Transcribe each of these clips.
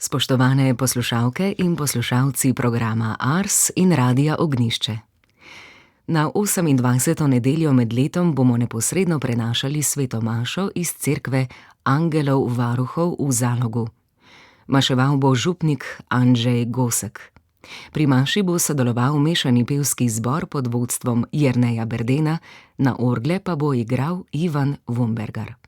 Spoštovane poslušalke in poslušalci programa Ars in Radia Ognjišče. Na 28. nedeljo med letom bomo neposredno prenašali sveto mašo iz cerkve Angelov varuhov v Zalogu. Maševal bo župnik Andrzej Gosek. Pri maši bo sodeloval mešani pevski zbor pod vodstvom Jerneja Berdena, na orgle pa bo igral Ivan Vombergar.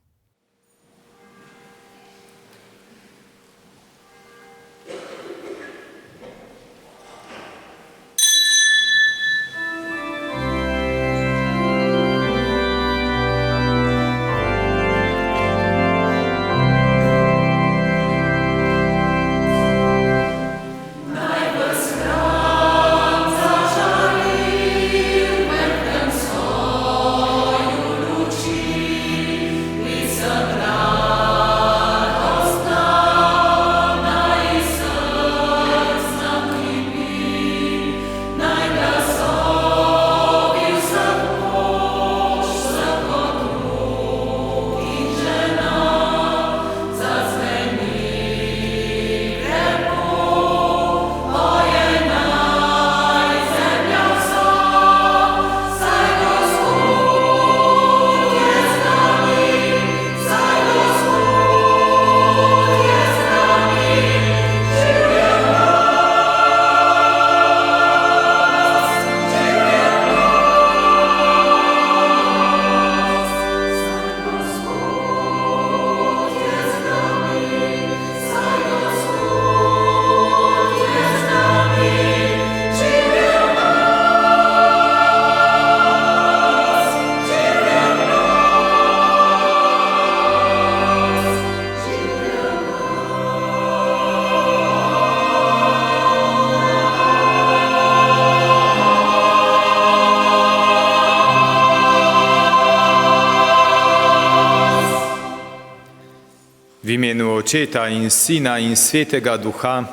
V imenu Očeta in Sina in Svetega Duha. Amen.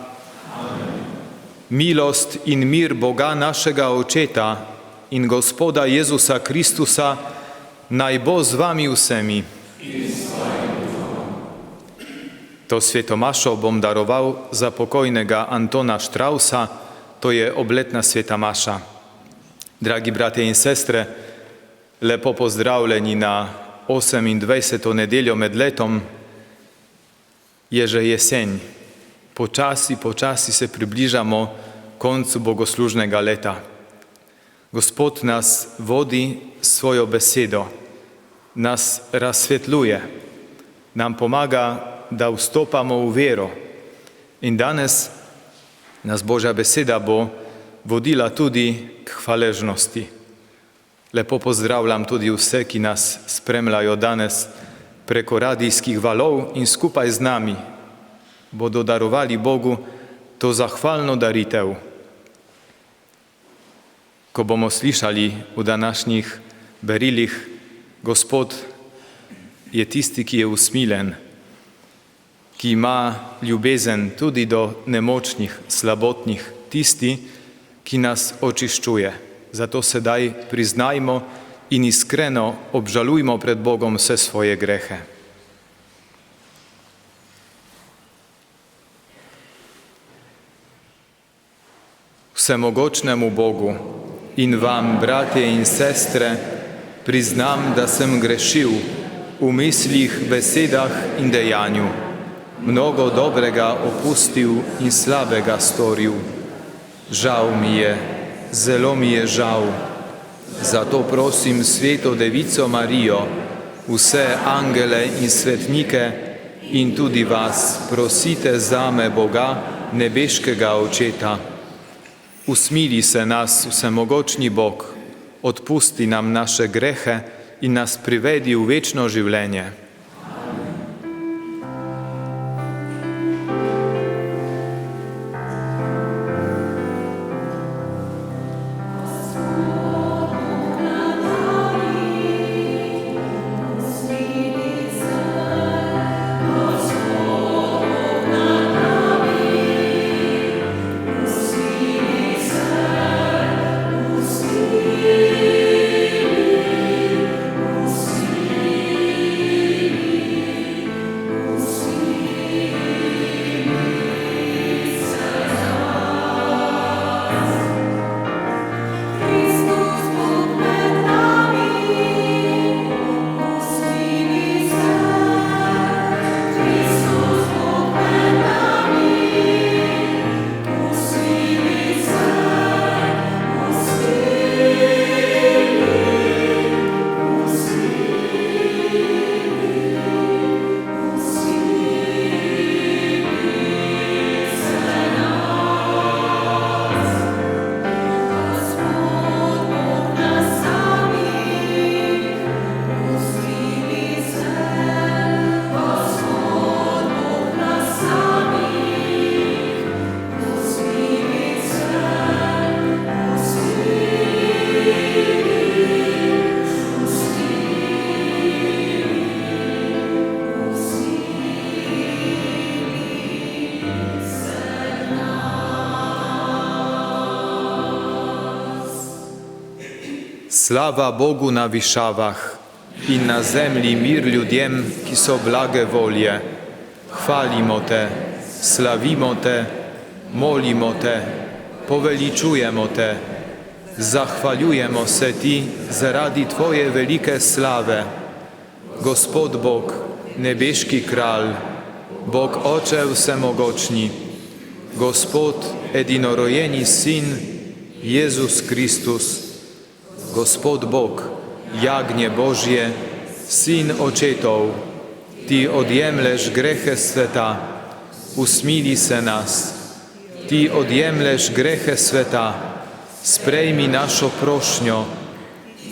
Milost in mir Boga našega Očeta in Gospoda Jezusa Kristusa naj bo z vami vsemi. To sveto mašo bom daroval za pokojnega Antona Štrausa, to je obletna sveta maša. Dragi bratje in sestre, lepo pozdravljeni na 28. nedeljo med letom. Je že jesen. Počasi se približamo koncu bogoslužnega leta. Gospod nas vodi svojo besedo, nas razsvetljuje, nam pomaga, da vstopamo v vero. In danes nas Božja beseda bo vodila tudi k hvaležnosti. Lepo pozdravljam tudi vse, ki nas spremljajo danes preko radijskih valov in skupaj z nami bodo darovali Bogu to zahvalno daritev. Ko bomo slišali v današnjih berilih, Gospod je tisti, ki je usmilen, ki ima ljubezen tudi do nemočnih, slabotnih, tisti, ki nas očiščuje. Zato sedaj priznajmo in iskreno obžalujmo pred Bogom vse svoje grehe. Vsemogočnemu Bogu in vam, bratje in sestre, priznam, da sem grešil v mislih, besedah in dejanju. Mnogo dobrega opustil in slabega storil. Žal mi je, zelo mi je žal. Zato prosim Sveto Devico Marijo, vse angele in svetnike in tudi vas, prosite zame Boga, nebeškega Očeta. Usmili se nas, vsemogočni Bog, odpusti nam naše grehe in nas privedi v večno življenje. Slava Bogu na Višavah in na zemlji mir ljudem, ki so blage volje. Hvalimo Te, slavimo Te, molimo Te, poveličujemo Te, zahvaljujemo se Ti zaradi Tvoje velike slave. Gospod Bog, nebeški kralj, Bog Oče vsemogočni, Gospod edinorojeni Sin, Jezus Kristus, Gospod Bog, jagnje Božje, Sin očetov, Ti odjemleš grehe sveta, usmili se nas. Ti odjemleš grehe sveta, sprejmi našo prošnjo.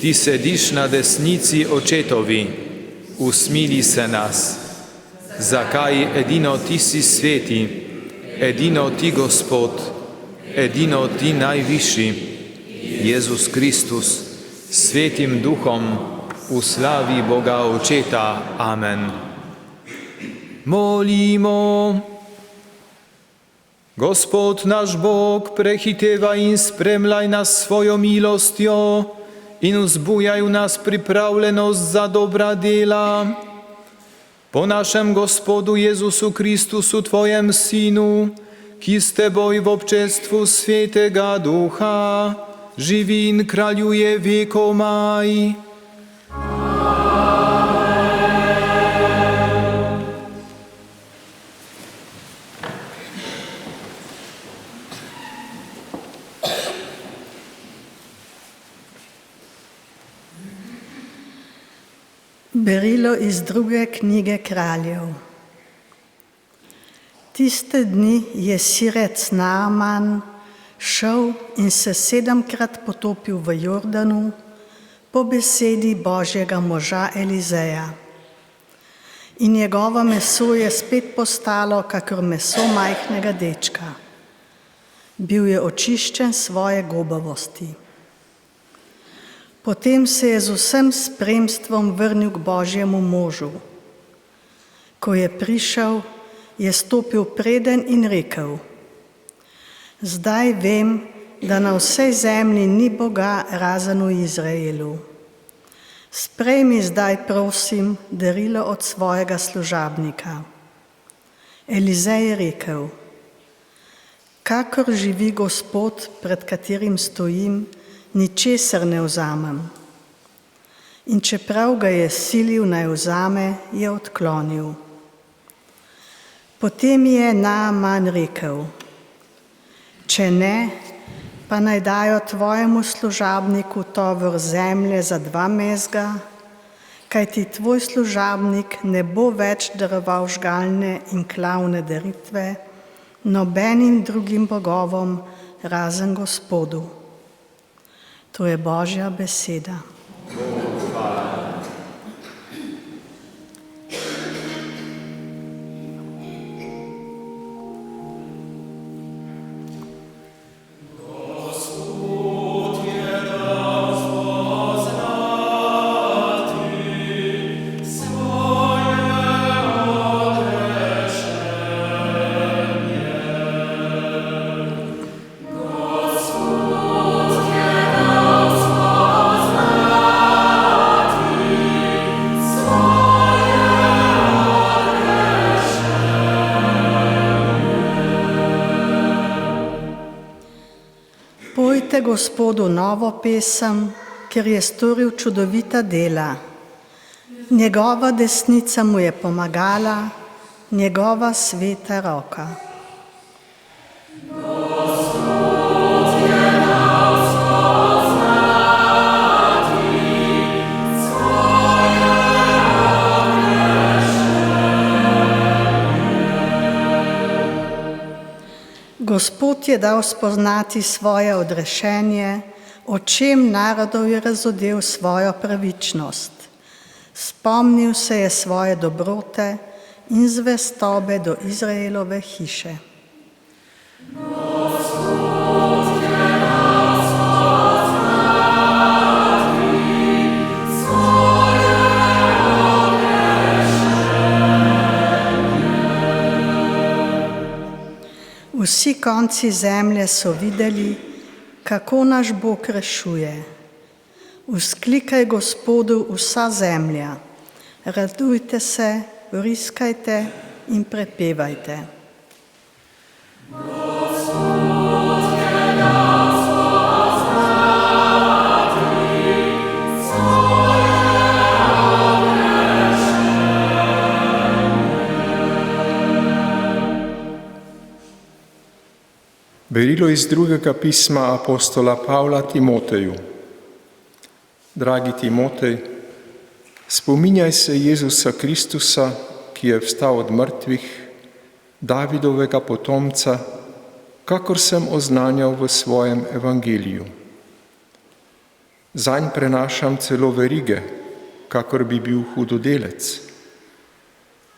Ti sediš na desnici očetovi, usmili se nas. Zakaj edino Ti si sveti, edino Ti Gospod, edino Ti najvišji, Jezus Kristus, Svetim Duhom, v slavi Boga Očeta. Amen. Molimo. Gospod naš Bog, prehitevaj in spremljaj nas svojo milostjo in vzbujaj v nas pripravljenost za dobra dela. Po našem Gospodu Jezusu Kristusu, Tvojem Sinu, ki s Teboj v občestvu Svetega Duha živi in kraljuje vekomaj. Berilo iz 2. knjige Kraljev. Tiste dni je sirec Naaman šel in se 7-krat potopil v Jordanu po besedi Božjega moža Elizeja. In njegovo meso je spet postalo kakor meso majhnega dečka. Bil je očiščen svoje gobavosti. Potem se je z vsem spremstvom vrnil k Božjemu možu. Ko je prišel, je stopil preden in rekel: Zdaj vem, da na vsej zemlji ni Boga razen v Izraelu. Sprejmi zdaj, prosim, darilo od svojega služabnika. Elizej je rekel: Kakor živi Gospod, pred katerim stojim, ničesar ne vzamem. In čeprav ga je silil naj vzame, je odklonil. Potem je Naaman rekel: Če ne, pa naj dajo tvojemu služabniku tovor zemlje za 2 mezga, kajti tvoj služabnik ne bo več daroval žgalne in klavne daritve nobenim drugim bogovom razen Gospodu. To je Božja beseda. Pojte Gospodu novo pesem, ker je storil čudovita dela. Njegova desnica mu je pomagala, njegova sveta roka. Gospod je dal spoznati svoje odrešenje, očem narodov je razodel svojo pravičnost. Spomnil se je svoje dobrote in zvestobe do Izraelove hiše. Vsi konci zemlje so videli, kako naš Bog rešuje. Vzklikaj Gospodu vsa zemlja, radujte se, vriskajte in prepevajte. Berilo iz drugega pisma apostola Pavla Timoteju. Dragi Timotej, spominjaj se Jezusa Kristusa, ki je vstal od mrtvih, Davidovega potomca, kakor sem oznanjal v svojem evangeliju. Zanj prenašam celo verige, kakor bi bil hudodelec.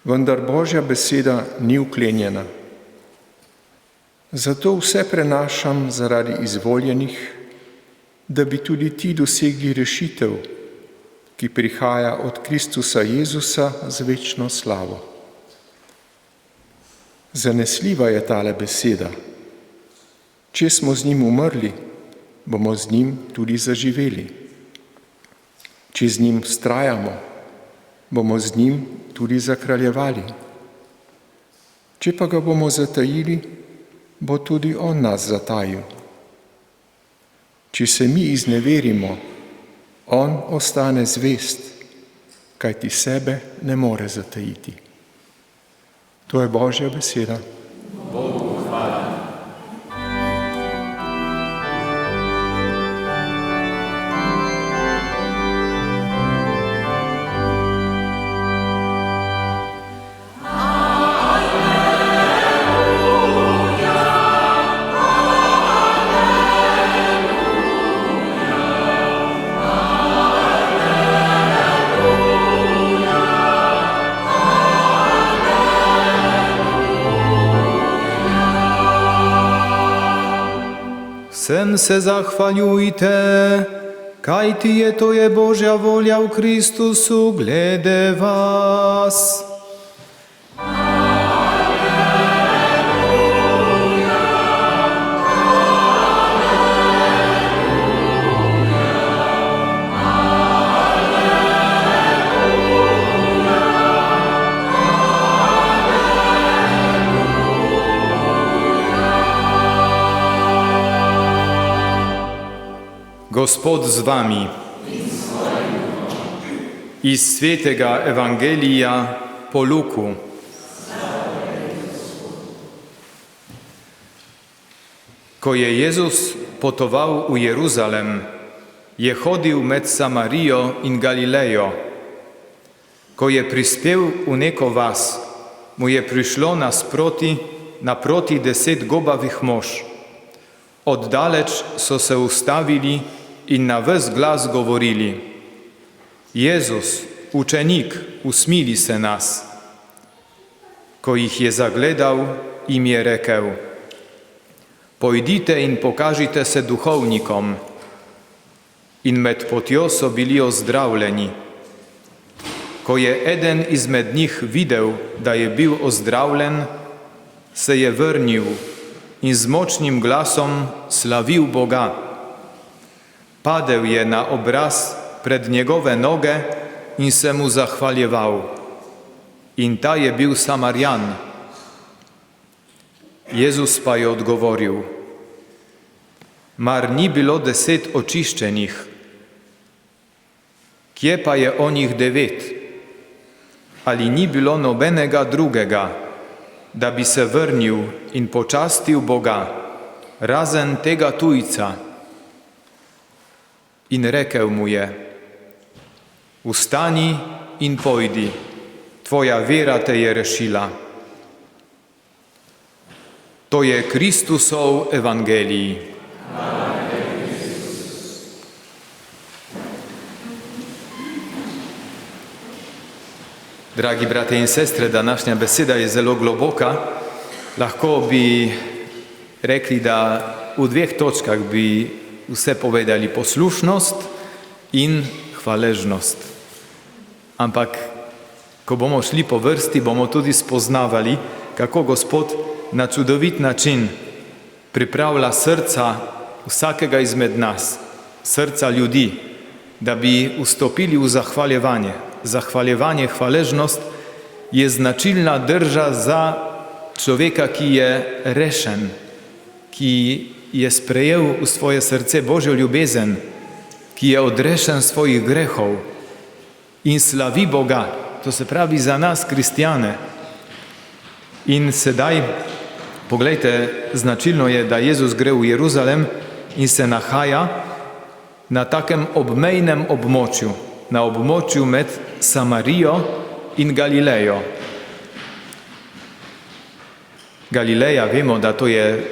Vendar Božja beseda ni uklenjena. Zato vse prenašam zaradi izvoljenih, da bi tudi ti dosegli rešitev, ki prihaja od Kristusa Jezusa z večno slavo. Zanesljiva je tale beseda. Če smo z njim umrli, bomo z njim tudi zaživeli. Če z njim vztrajamo, bomo z njim tudi zakraljevali. Če pa ga bomo zatajili, bo tudi on nas zatajil. Če se mi izneverimo, on ostane zvest, kajti sebe ne more zatajiti. To je Božja beseda. Bogu hvala. Vsem se zahvaljujte, kajti to je Božja volja v Kristusu glede vas. Gospod z vami. Iz svetega evangelija po Luku. Ko je Jezus potoval v Jeruzalem, je hodil med Samarijo in Galilejo. Ko je prispel v neko vas, mu je prišlo naproti 10 gobavih mož. Oddaleč so se ustavili in na ves glas govorili: Jezus, učenik, usmili se nas. Ko jih je zagledal, jim je rekel: Pojdite in pokažite se duhovnikom. In med potjo so bili ozdravljeni. Ko je eden izmed njih videl, da je bil ozdravljen, se je vrnil in z močnim glasom slavil Boga. Padel je na obraz pred njegove noge in se mu zahvaljeval. In ta je bil Samarjan. Jezus pa je odgovoril: Mar ni bilo 10 očiščenih? Kje pa je onih 9? Ali ni bilo nobenega drugega, da bi se vrnil in počastil Boga, razen tega tujca? In rekel mu je: Vstani in pojdi, tvoja vera te je rešila. To je Kristusov evangelij. Dragi brate in sestre, današnja beseda je zelo globoka. Lahko bi rekli, da v 2 točkah bi vse povedali: poslušnost in hvaležnost. Ampak, ko bomo šli po vrsti, bomo tudi spoznavali, kako Gospod na čudovit način pripravlja srca vsakega izmed nas, srca ljudi, da bi vstopili v zahvaljevanje. Zahvaljevanje, hvaležnost je značilna drža za človeka, ki je rešen, ki je sprejel v svoje srce Božjo ljubezen, ki je odrešen svojih grehov in slavi Boga. To se pravi za nas, kristjane. In sedaj, poglejte, značilno je, da Jezus gre v Jeruzalem in se nahaja na takem obmejnem območju, na območju med Samarijo in Galilejo. Galileja, vemo, da to je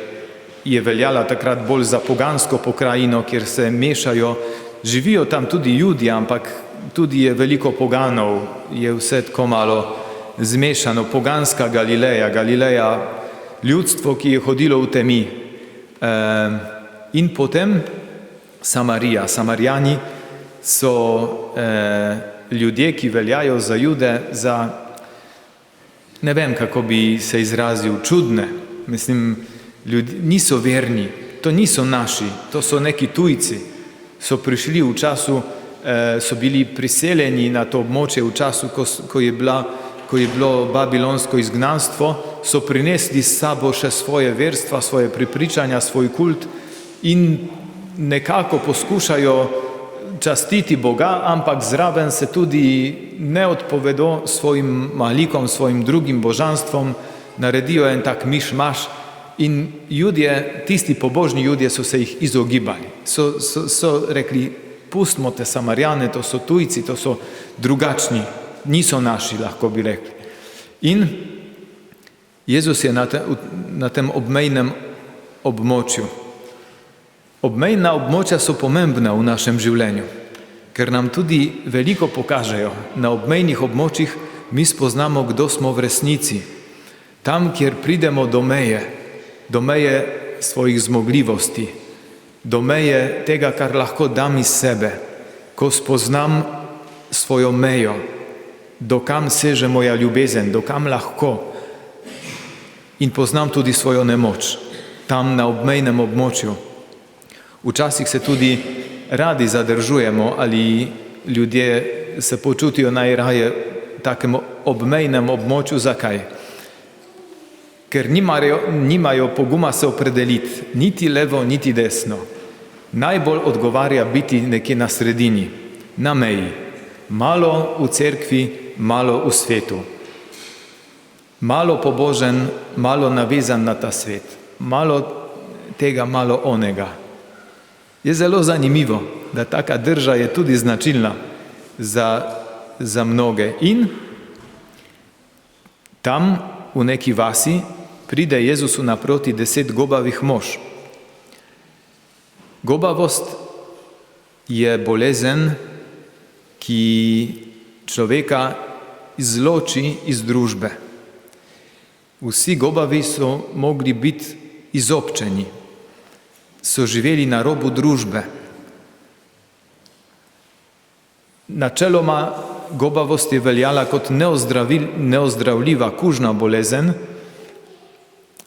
veljala takrat bolj za pogansko pokrajino, kjer se mešajo, živijo tam tudi Judi, ampak tudi je veliko poganov, je vse tako malo zmešano, poganska Galileja, ljudstvo, ki je hodilo v temi. In potem Samarija. Samarijani so ljudje, ki veljajo za Jude, za, ne vem, kako bi se izrazil, čudne. Mislim, niso verni, to niso naši, to so neki tujci. So prišli v času, so bili priseljeni na to območje v času, ko je bilo babilonsko izgnanstvo, so prinesli s sabo še svoje verstva, svoje prepričanja, svoj kult in nekako poskušajo častiti Boga, ampak zraven se tudi ne odpovedo svojim malikom, svojim drugim božanstvom, naredijo en tak miš-maš in Judje, tisti pobožni Judje so se jih izogibali. So rekli, pustimo te Samarijane, to so tujci, to so drugačni, niso naši, lahko bi rekli. In Jezus je na tem obmejnem območju. Obmejna območja so pomembna v našem življenju, ker nam tudi veliko pokažejo. Na obmejnih območjih mi spoznamo, kdo smo v resnici. Tam, kjer pridemo do meje svojih zmogljivosti, do meje tega, kar lahko dam iz sebe, ko spoznam svojo mejo, do kam seže moja ljubezen, do kam lahko, in poznam tudi svojo nemoč, tam na obmejnem območju. Včasih se tudi radi zadržujemo ali ljudje se počutijo najraje v takem obmejnem območju. Zakaj? Ker nimajo poguma se opredeliti, niti levo, niti desno. Najbolj odgovarja biti nekje na sredini, na meji. Malo v cerkvi, malo v svetu. Malo pobožen, malo navezan na ta svet. Malo tega, malo onega. Je zelo zanimivo, da taka drža je tudi značilna za mnoge. In tam v neki vasi pride Jezusu naproti 10 gobavih mož. Gobavost je bolezen, ki človeka izloči iz družbe. Vsi gobavi so mogli biti izobčeni, so živeli na robu družbe. Načeloma gobavost je veljala kot neozdravljiva kužna bolezen,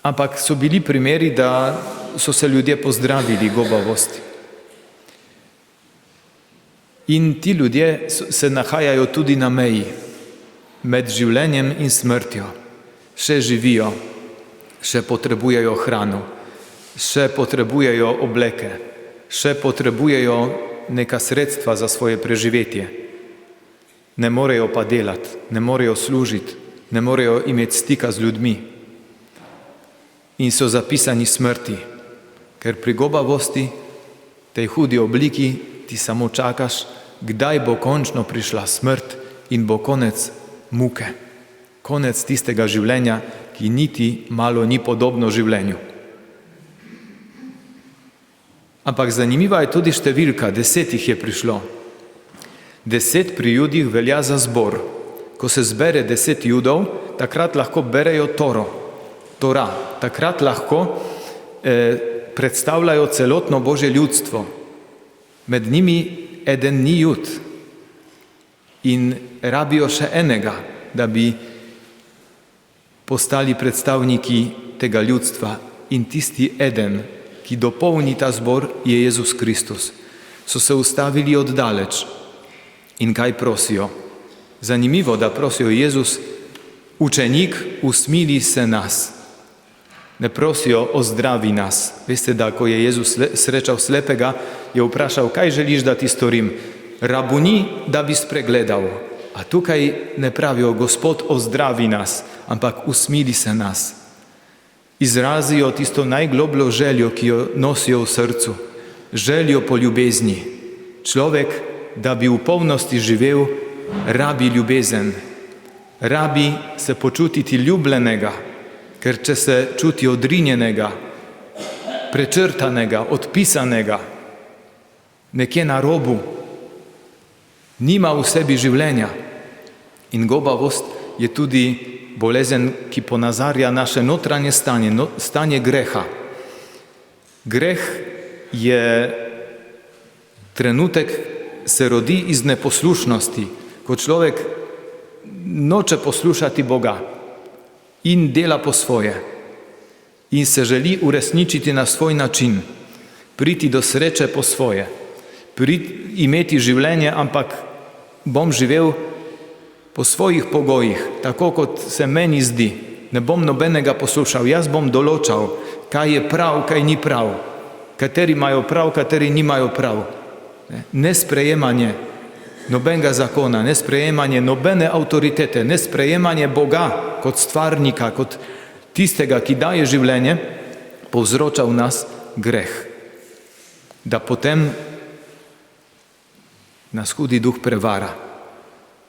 ampak so bili primeri, da so se ljudje pozdravili gobavosti. In ti ljudje se nahajajo tudi na meji, med življenjem in smrtjo. Še živijo, še potrebujejo hrano, še potrebujejo obleke, še potrebujejo neka sredstva za svoje preživetje. Ne morejo pa delati, ne morejo služiti, ne morejo imeti stika z ljudmi. In so zapisani smrti, ker pri gobavosti, tej hudi obliki, ti samo čakaš, kdaj bo končno prišla smrt in bo konec muke, konec tistega življenja, ki niti malo ni podobno življenju. Ampak zanimiva je tudi številka, 10 jih je prišlo. 10 pri Judih velja za zbor. Ko se zbere 10 Judov, takrat lahko berejo Tora. Takrat lahko predstavljajo celotno Božje ljudstvo. Med njimi eden ni Jud in rabijo še enega, da bi postali predstavniki tega ljudstva. In tisti eden, ki dopolni ta zbor, je Jezus Kristus. so se ustavili oddaleč. In kaj prosijo? Zanimivo, da prosijo Jezus, učenik, usmili se nas. Ne prosijo, ozdravi nas. Veste, da ko je Jezus srečal slepega, je vprašal, kaj želiš, da ti storim? Rabuni, da bi spregledal. A tukaj ne pravijo, Gospod, ozdravi nas, ampak usmili se nas. Izrazijo tisto najglobljo željo, ki jo nosijo v srcu. Željo po ljubezni. Človek, da bi v polnosti živel, rabi ljubezen. Rabi se počutiti ljubljenega, ker če se čuti odrinjenega, prečrtanega, odpisanega, nekje na robu, nima v sebi življenja. In gobavost je tudi bolezen, ki ponazarja naše notranje stanje, stanje greha. Greh je trenutek, se rodi iz neposlušnosti, ko človek noče poslušati Boga in dela po svoje in se želi uresničiti na svoj način, priti do sreče po svoje, imeti življenje, ampak bom živel po svojih pogojih, tako kot se meni zdi. Ne bom nobenega poslušal, jaz bom določal, kaj je prav, kaj ni prav, kateri imajo prav, kateri nimajo prav. Nesprejemanje nobenega zakona, nesprejemanje nobene avtoritete, nesprejemanje Boga kot stvarnika, kot tistega, ki daje življenje, povzroča v nas greh. Da potem nas hudi duh prevara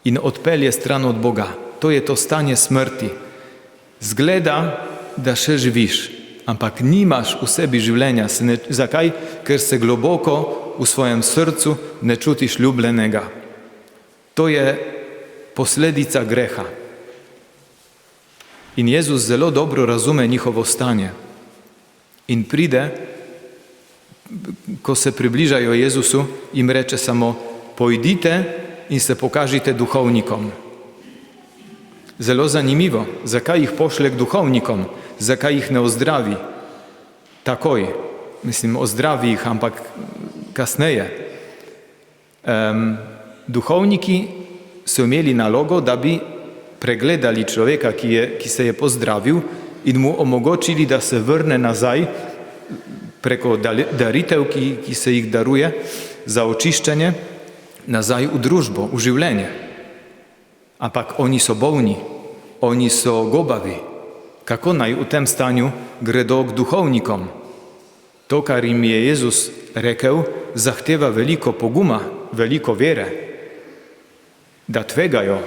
in odpelje stran od Boga. To je to stanje smrti. Zgleda, da še živiš, ampak nimaš v sebi življenja. Zakaj? Ker se globoko v svojem srcu ne čutiš ljubljenega. To je posledica greha. In Jezus zelo dobro razume njihovo stanje. In pride, ko se približajo Jezusu, jim reče samo, pojdite in se pokažite duhovnikom. Zelo zanimivo, zakaj jih pošle k duhovnikom, zakaj jih ne ozdravi takoj. Mislim, ozdravi jih, ampak kasneje. Duhovniki so imeli nalogo, da bi pregledali človeka, ki se je pozdravil in mu omogočili, da se vrne nazaj preko daritev, ki se jih daruje za očiščenje, nazaj v družbo, v življenje. Ampak oni so bolni, oni so gobavi. Kako naj v tem stanju gredo k duhovnikom? To, kar jim je Jezus rekel, zahteva veliko poguma, veliko vere, da tvegajo,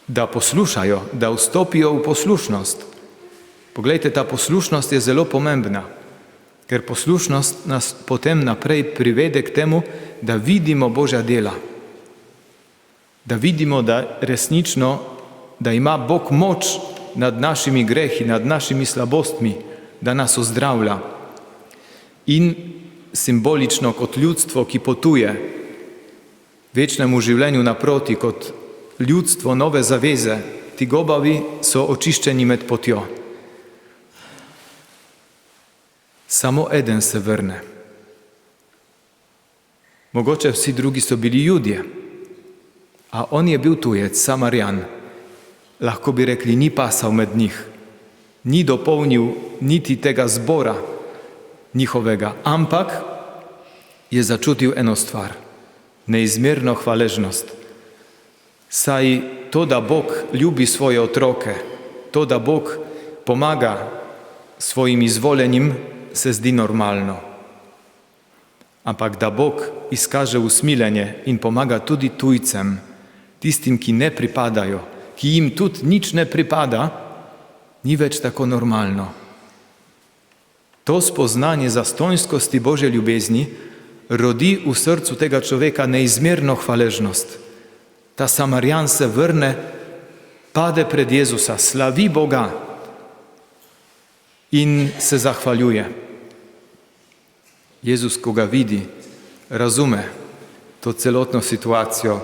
da poslušajo, da vstopijo v poslušnost. Poglejte, ta poslušnost je zelo pomembna, ker poslušnost nas potem naprej privede k temu, da vidimo Božja dela. Da vidimo, da resnično, da ima Bog moč nad našimi grehi, nad našimi slabostmi, da nas ozdravlja. In simbolično kot ljudstvo, ki potuje večnemu življenju naproti, kot ljudstvo nove zaveze, ti gobavi so očiščeni med potjo. Samo eden se vrne. Mogoče vsi drugi so bili Judje, a on je bil tujec, Samarjan. Lahko bi rekli, ni pasal med njih, ni dopolnil niti tega zbora njihovega, ampak je začutil eno stvar, neizmerno hvaležnost. Saj to, da Bog ljubi svoje otroke, to, da Bog pomaga svojim izvoljenim, se zdi normalno. Ampak da Bog izkaže usmiljenje in pomaga tudi tujcem, tistim, ki ne pripadajo, ki jim tudi nič ne pripada, ni več tako normalno. To spoznanje zastonjskosti Božje ljubezni rodi v srcu tega človeka neizmerno hvaležnost. Ta Samarjan se vrne, pade pred Jezusa, slavi Boga in se zahvaljuje. Jezus, ko ga vidi, razume to celotno situacijo.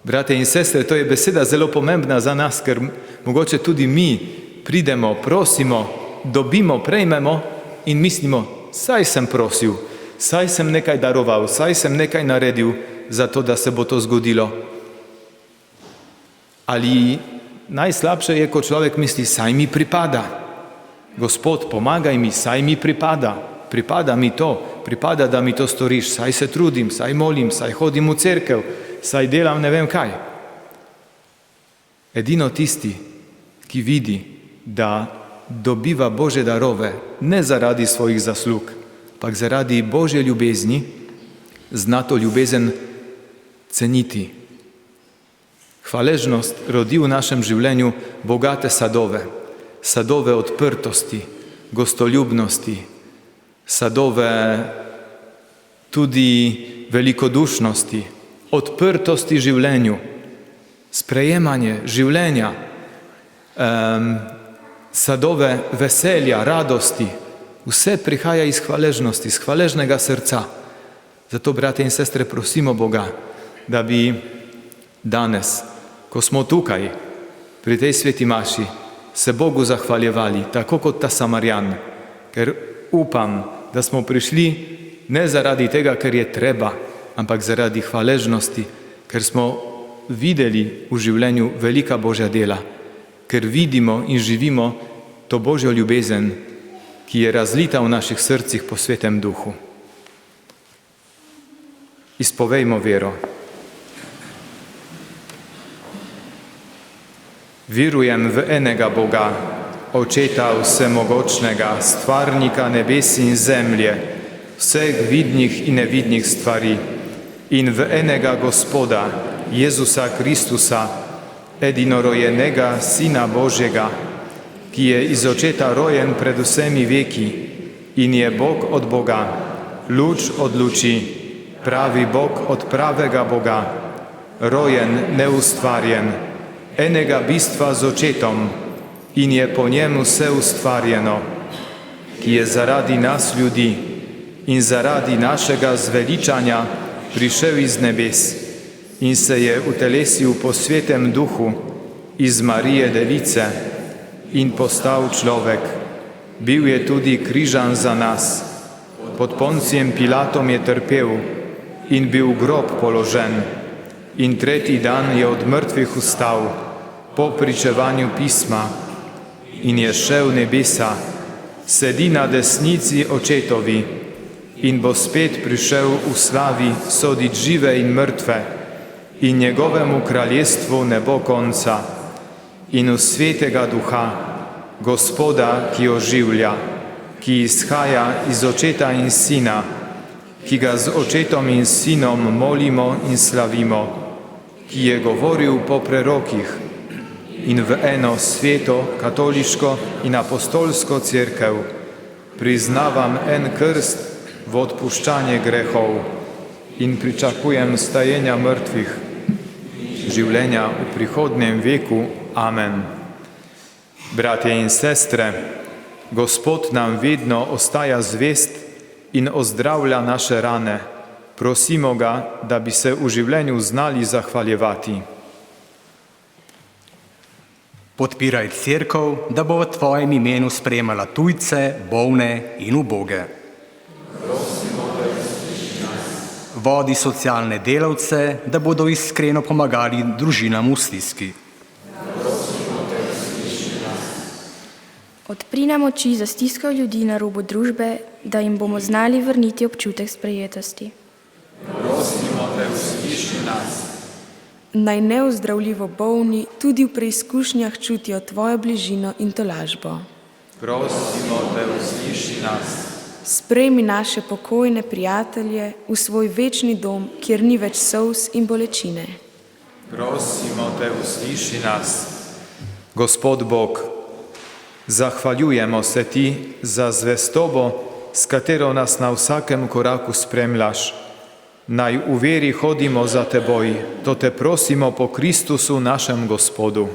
Brate in sestre, to je beseda zelo pomembna za nas, ker mogoče tudi mi pridemo, prosimo, dobimo, prejmemo in mislimo, saj sem prosil, saj sem nekaj daroval, saj sem nekaj naredil za to, da se bo to zgodilo. Ali najslabše je, ko človek misli, saj mi pripada. Gospod, pomagaj mi, saj mi pripada. Pripada mi to, pripada, da mi to storiš, saj se trudim, saj molim, saj hodim v cerkev, saj delam ne vem kaj. Edino tisti, ki vidi, da dobiva Božje darove ne zaradi svojih zaslug, ampak zaradi Božje ljubezni, zna to ljubezen ceniti. Hvaležnost rodi v našem življenju bogate sadove, sadove odprtosti, gostoljubnosti, sadove tudi velikodušnosti, odprtosti življenju, sprejemanje življenja, sadove veselja, radosti, vse prihaja iz hvaležnosti, iz hvaležnega srca. Zato, brate in sestre, prosimo Boga, da bi danes, ko smo tukaj, pri tej sveti maši, se Bogu zahvaljevali, tako kot ta Samarjan, ker upam, da smo prišli ne zaradi tega, ker je treba, ampak zaradi hvaležnosti, ker smo videli v življenju velika Božja dela, ker vidimo in živimo to Božjo ljubezen, ki je razlita v naših srcih po Svetem Duhu. Izpovejmo vero. Verujem v enega Boga, Očeta vsemogočnega, stvarnika nebes in zemlje, vseh vidnih in nevidnih stvari, in v enega Gospoda, Jezusa Kristusa, edinorojenega Sina Božjega, ki je iz Očeta rojen pred vsemi veki in je Bog od Boga, luč od luči, pravi Bog od pravega Boga, rojen, neustvarjen, enega bistva z Očetom in je po njem vse ustvarjeno, ki je zaradi nas ljudi in zaradi našega zveličanja prišel iz nebes in se je utelesil po Svetem Duhu iz Marije Device in postal človek. Bil je tudi križan za nas, pod Poncijem Pilatom je trpel in bil v grob položen in tretji dan je od mrtvih vstal po pričevanju pisma in je šel v nebesa, sedi na desnici Očetovi in bo spet prišel v slavi soditi žive in mrtve in njegovemu kraljestvu ne bo konca in v Svetega Duha, Gospoda, ki oživlja, ki izhaja iz Očeta in Sina, ki ga z Očetom in Sinom molimo in slavimo, ki je govoril po prerokih in v eno sveto, katoliško in apostolsko cerkev priznavam en krst v odpuščanje grehov in pričakujem stajenja mrtvih, življenja v prihodnjem veku. Amen. Bratje in sestre, Gospod nam vedno ostaja zvest in ozdravlja naše rane. Prosimo ga, da bi se v življenju znali zahvaljevati. Podpiraj cerkev, da bo v tvojem imenu sprejemala tujce, bolne in uboge. Vodi socialne delavce, da bodo iskreno pomagali družinam v stiski. Odpri nam oči za stisko ljudi na robu družbe, da jim bomo znali vrniti občutek sprejetosti. Prosimo te, usliši nas. Naj neozdravljivo bolni tudi v preizkušnjah čutijo tvojo bližino in tolažbo. Prosimo te, usliši nas. Sprejmi naše pokojne prijatelje v svoj večni dom, kjer ni več solz in bolečine. Prosimo te, usliši nas. Gospod Bog, zahvaljujemo se ti za zvestobo, s katero nas na vsakem koraku spremljaš. Naj v veri hodimo za teboj, to te prosimo po Kristusu našem Gospodu.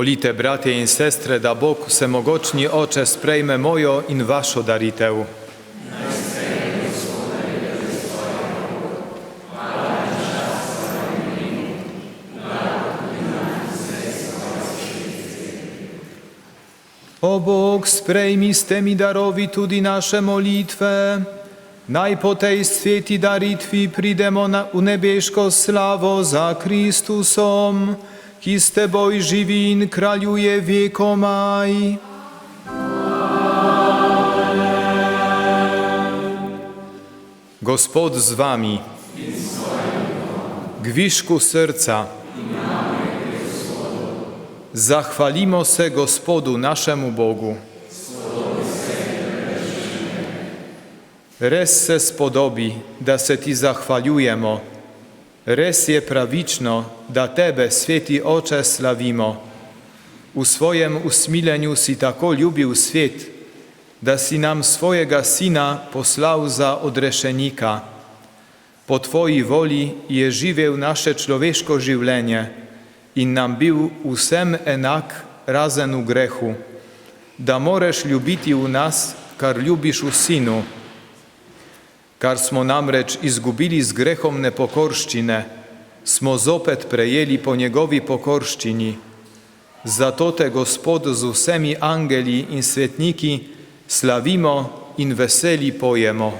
Molite, bratie in sestre, da Bog Всемогочний Отче сприйме мою і вашу дарітел. O Bog, sprejmi z temi darovi tudi naše molitve. Naj po tej sveti daritvi pridemo u nebeško slavo za Kristusom, ki s teboj živi in kraljuje viekomaj. Gospod z wami, gwiszku serca, zachwalimo se Gospodu naszemu Bogu. Res se spodobi, da se ti zahvaljujemo. Res je pravično, da tebe, sveti Oče, slavimo. U svojem usmilenju si tako ljubil svet, da si nam svojega Sina poslal za odrešenika. Po tvoji voli je živel naše človeško življenje in nam bil vsem enak, razen v grehu, da moreš ljubiti v nas, kar ljubiš v Sinu. Kar smo namreč izgubili z grehom nepokorščine, smo zopet prejeli po njegovi pokorščini. Zato te, Gospod, z vsemi angeli in svetniki slavimo in veseli pojemo.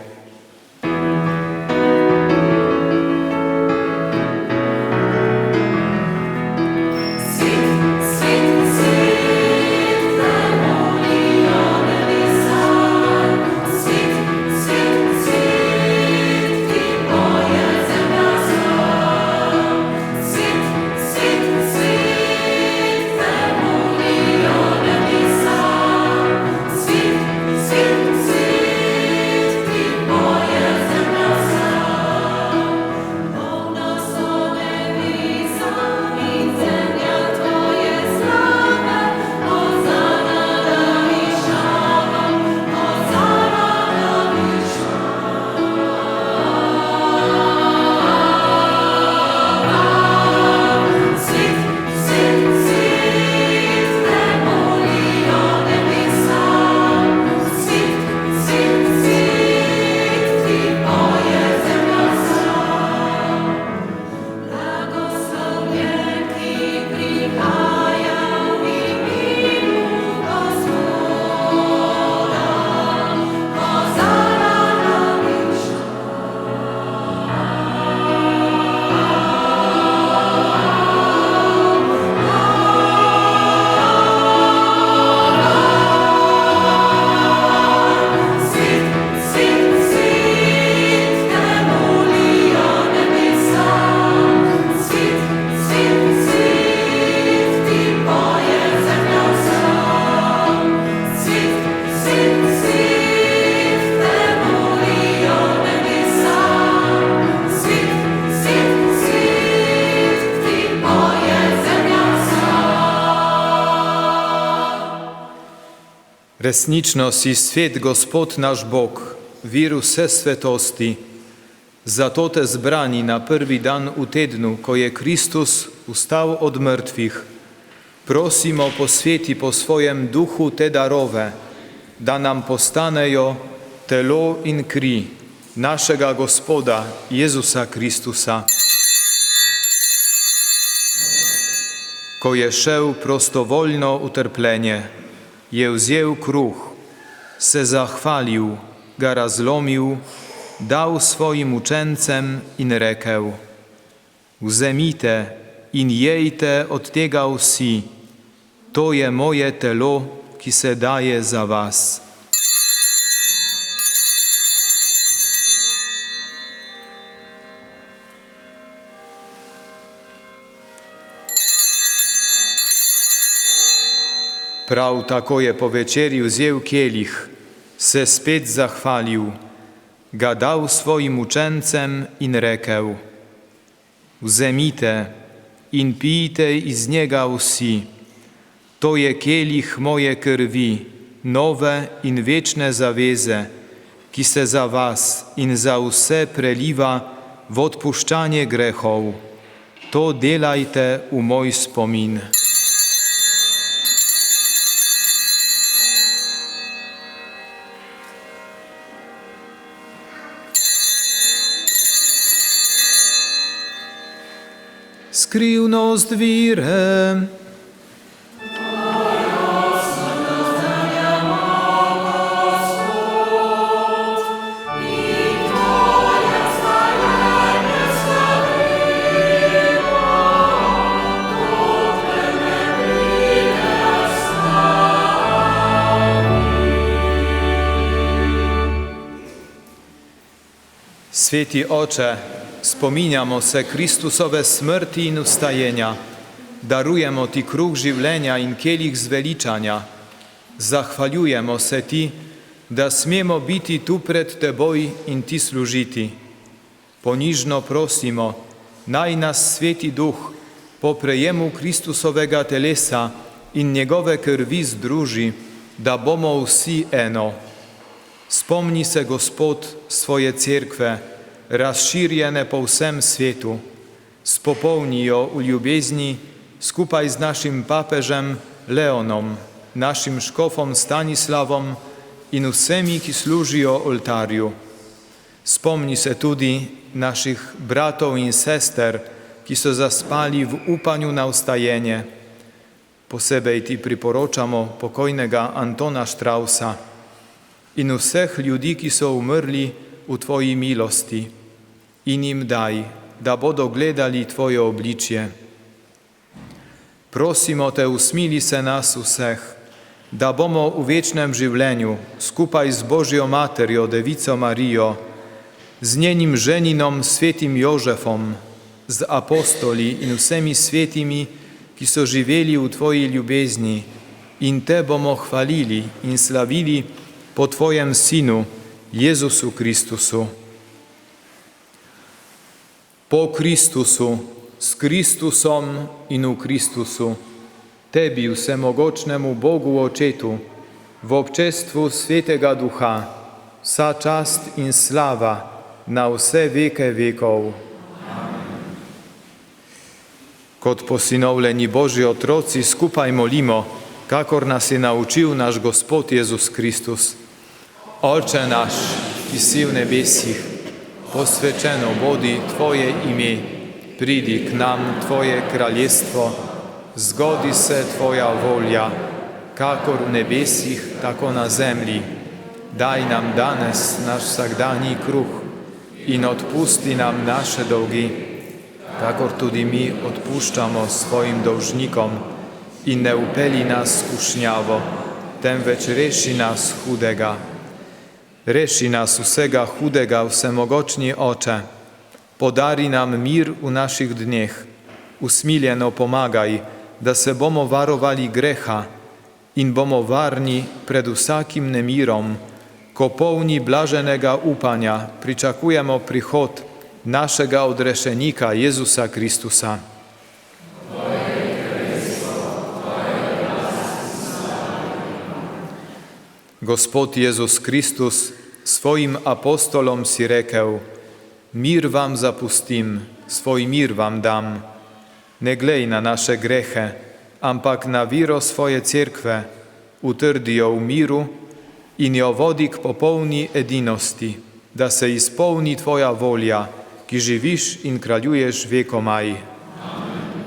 Resnično si svet Gospod naš Bog, vir vse svetosti. Zato te zbrani na prvi dan v tednu, ko je Kristus vstal od mrtvih, prosimo posveti po svojem duhu te darove, da nam postanejo telo in kri našega Gospoda Jezusa Kristusa. Ko je šel prostovoljno utrpljenje, je vzel kruh, se zahvalil, ga razlomil, dal svojim učencem in rekel: Vzemite in jejte od tega vsi, to je moje telo, ki se daje za vas. Prav tako je po večerji vzel kelih, se spet zahvalil, ga dal svojim učencem in rekel: Vzemite in pijte iz njega vsi, to je kelih moje krvi, nove in večne zaveze, ki se za vas in za vse preliva v odpuščanje grehov. To delajte v moj spomin. skrivnost vire. Sveti Oče, spominjamo se Kristusove smrti in vstajenja, darujemo Ti kruh življenja in kelih zveličanja. Zahvaljujemo se Ti, da smemo biti tu pred Teboj in Ti služiti. Ponižno prosimo, naj nas Sveti Duh po prejemu Kristusovega telesa in njegove krvi združi, da bomo vsi eno. Spomni se, Gospod, svoje cerkve, razširjene po vsem svetu, spopolni jo v ljubezni skupaj z našim papežem Leonom, našim škofom Stanislavom in vsemi, ki služijo oltarju. Spomni se tudi naših bratov in sester, ki so zaspali v upanju na vstajenje. Posebej Ti priporočamo pokojnega Antona Štrausa in vseh ljudi, ki so umrli v Tvoji milosti, in jim daj, da bodo gledali Tvoje obličje. Prosimo Te, usmili se nas vseh, da bomo v večnem življenju skupaj z Božjo materjo, Devico Marijo, z njenim ženinom svetim Jožefom, z apostoli in vsemi svetimi, ki so živeli v Tvoji ljubezni, in Te bomo hvalili in slavili po Tvojem Sinu, Jezusu Kristusu. Po Kristusu, s Kristusom in v Kristusu, Tebi, vsemogočnemu Bogu Očetu, v občestvu Svetega Duha, vsa čast in slava na vse veke vekov. Kot posinovljeni Božji otroci skupaj molimo, kakor nas je naučil naš Gospod Jezus Kristus. Oče naš, ki si v nebesih, posvečeno bodi Tvoje ime, pridi k nam Tvoje kraljestvo, zgodi se Tvoja volja, kakor v nebesih, tako na zemlji. Daj nam danes naš vsakdanji kruh in odpusti nam naše dolgi, kakor tudi mi odpuščamo svojim dolžnikom, in ne vpelji nas v skušnjavo, temveč reši nas hudega. Reši nas vsega hudega, vsemogočni Oče, podari nam mir v naših dneh, usmiljeno pomagaj, da se bomo varovali greha in bomo varni pred vsakim nemirom, ko polni blaženega upanja pričakujemo prihod našega odrešenika Jezusa Kristusa. Gospod Jezus Kristus, svojim apostolom si rekel: mir vam zapustim, svoj mir vam dam. Ne glej na naše grehe, ampak na viro svoje cerkve, utrdi jo v miru in jo vodi k popolni edinosti, da se izpolni Tvoja volja, ki živiš in kraljuješ vekomaj.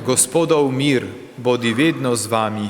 Gospodov mir bodi vedno z vami.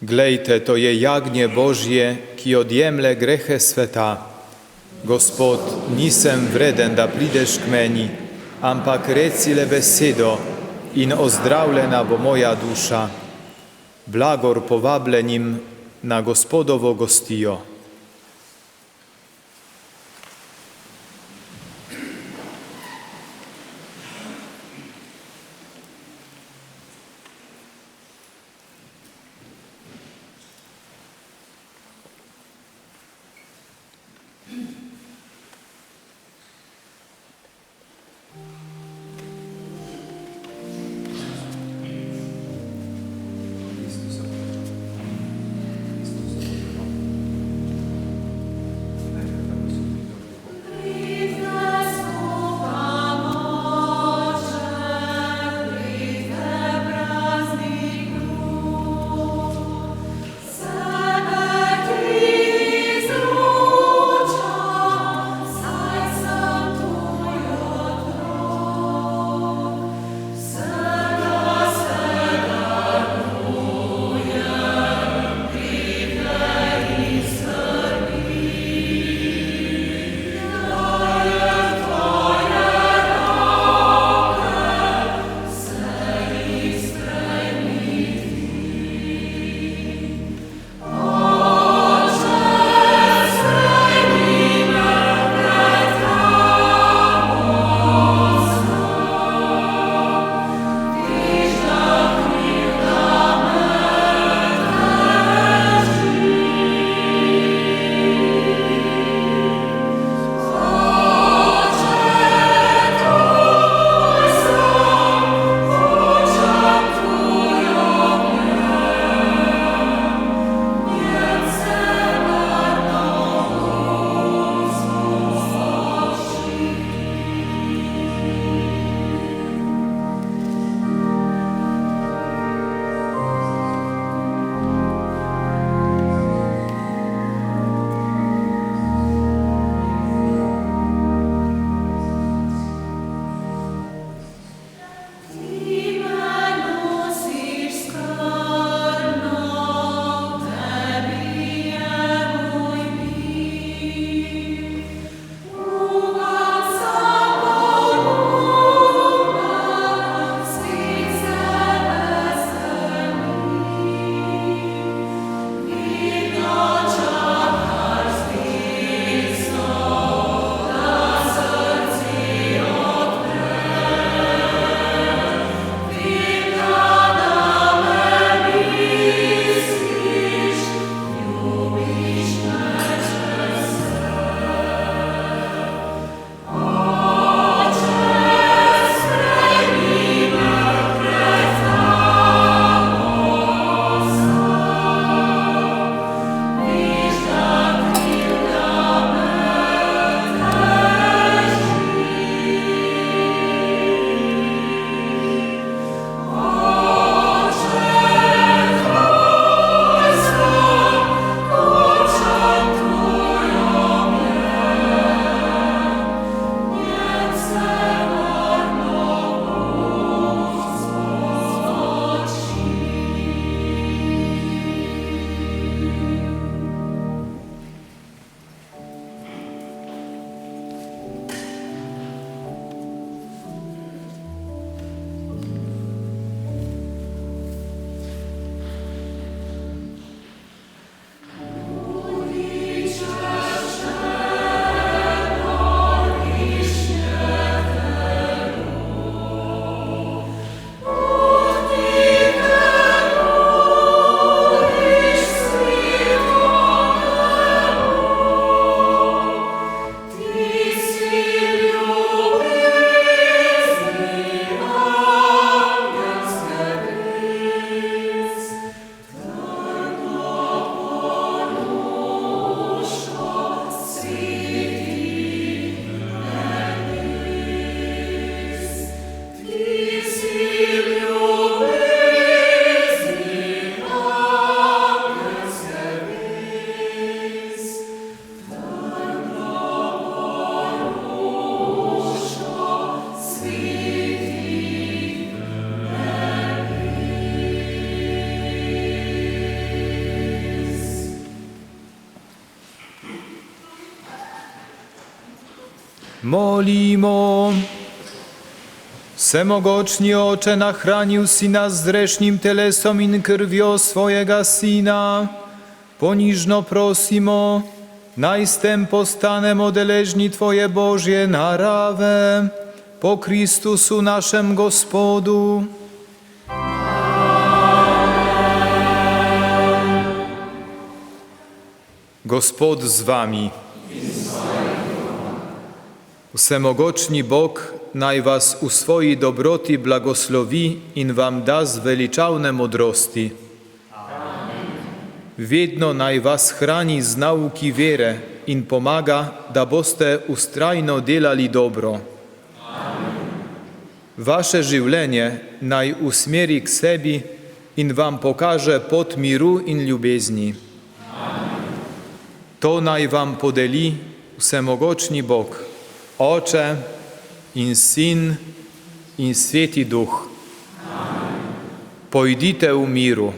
Glejte, to je jagnię Božje, ki odjemle grehe sveta. Gospod, nisem vreden, da prideš k meni, ampak reci le besedo in ozdravljena bo moja duša. Blagor povabljenim na Gospodovo gostijo. Molimo. Всемогочні Отче, нахранив си нас зрешнім телесом і крв'ю своєга Сина. Poniżno prosimo, najstem postanemo deležni Twoje Božje narave, po Kristusu našem Gospodu. Gospod z Wami. Всемогочні Бог naj was u swojej dobroti blagoslovi in Wam da zveličavne modrosti. Vedno naj vas hrani z nauki vere in pomaga, da boste ustrajno delali dobro. Vaše življenje naj usmeri k sebi in vam pokaže pot miru in ljubezni. To naj vam podeli vsemogočni Bog, Oče in Sin in Sveti Duh. Pojdite v miru.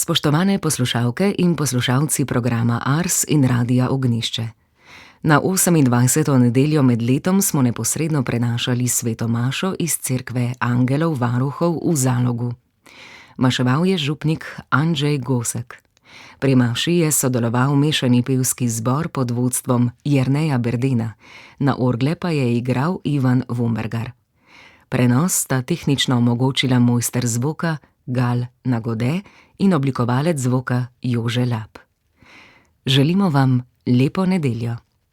Spoštovane poslušalke in poslušalci programa Ars in Radia Ognišče. Na 28. nedeljo med letom smo neposredno prenašali sveto mašo iz cerkve Angelov varuhov v Zalogu. Maševal je župnik Andrzej Gosek. Pri maši je sodeloval mešani pevski zbor pod vodstvom Jerneja Berdena, na orgle pa je igral Ivan Vombergar. Prenos sta tehnično omogočila mojster zvoka Gal Nagode in oblikovalec zvoka Jože Lap. Želimo vam lepo nedeljo.